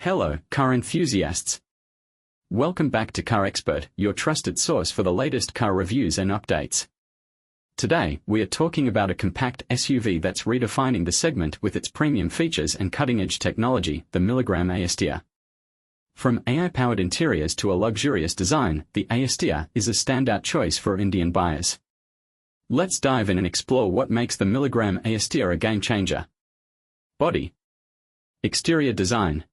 Hello, car enthusiasts. Welcome back to Car Expert, your trusted source for the latest car reviews and updates. Today, we are talking about a compact SUV that's redefining the segment with its premium features and cutting-edge technology, the Milligram Aestia. From AI-powered interiors to a luxurious design, the Aestia is a standout choice for Indian buyers. Let's dive in and explore what makes the Milligram Aestia a game-changer. Body. Exterior design.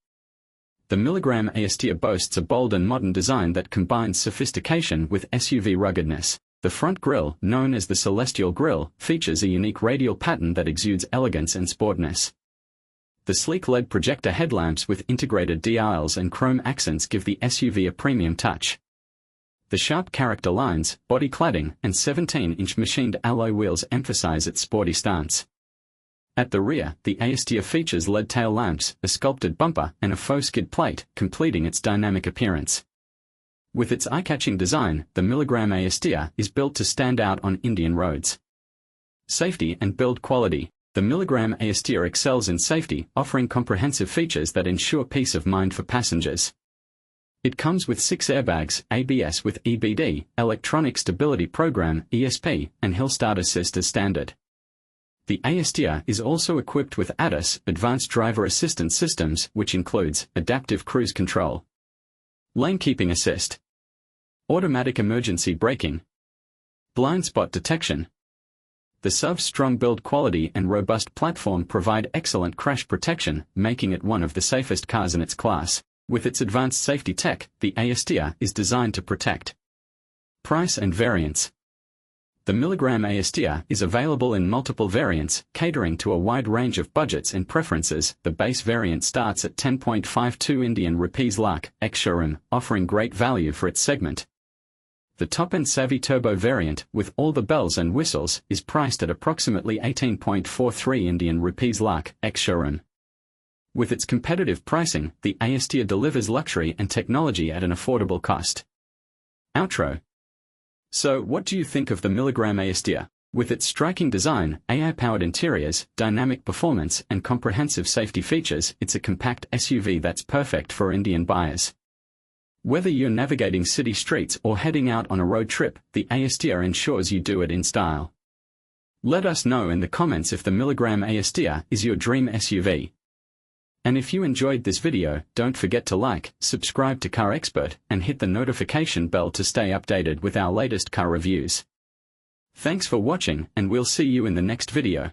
The Milligram Aestia boasts a bold and modern design that combines sophistication with SUV ruggedness. The front grille, known as the Celestial Grille, features a unique radial pattern that exudes elegance and sportness. The sleek LED projector headlamps with integrated D-aisles and chrome accents give the SUV a premium touch. The sharp character lines, body cladding, and 17-inch machined alloy wheels emphasize its sporty stance. At the rear, the Aestia features LED tail lamps, a sculpted bumper, and a faux skid plate, completing its dynamic appearance. With its eye-catching design, the Milligram Aestia is built to stand out on Indian roads. Safety and build quality. The Milligram Aestia excels in safety, offering comprehensive features that ensure peace of mind for passengers. It comes with 6 airbags, ABS with EBD, Electronic Stability Program, ESP, and Hill Start Assist as standard. The Aestia is also equipped with ADAS, Advanced Driver Assistance Systems, which includes adaptive cruise control, lane keeping assist, automatic emergency braking, blind spot detection. The SUV's strong build quality and robust platform provide excellent crash protection, making it one of the safest cars in its class. With its advanced safety tech, the Aestia is designed to protect. Price and variants. The Milligram Aestia is available in multiple variants, catering to a wide range of budgets and preferences. The base variant starts at 10.52 Indian rupees lakh, ex-showroom, offering great value for its segment. The top-end Savvy Turbo variant, with all the bells and whistles, is priced at approximately 18.43 Indian rupees lakh, ex-showroom. With its competitive pricing, the Aestia delivers luxury and technology at an affordable cost. Outro. So, what do you think of the Milligram Aestia? With its striking design, AI-powered interiors, dynamic performance, and comprehensive safety features, it's a compact SUV that's perfect for Indian buyers. Whether you're navigating city streets or heading out on a road trip, the Aestia ensures you do it in style. Let us know in the comments if the Milligram Aestia is your dream SUV. And if you enjoyed this video, don't forget to like, subscribe to Car Expert, and hit the notification bell to stay updated with our latest car reviews. Thanks for watching, and we'll see you in the next video.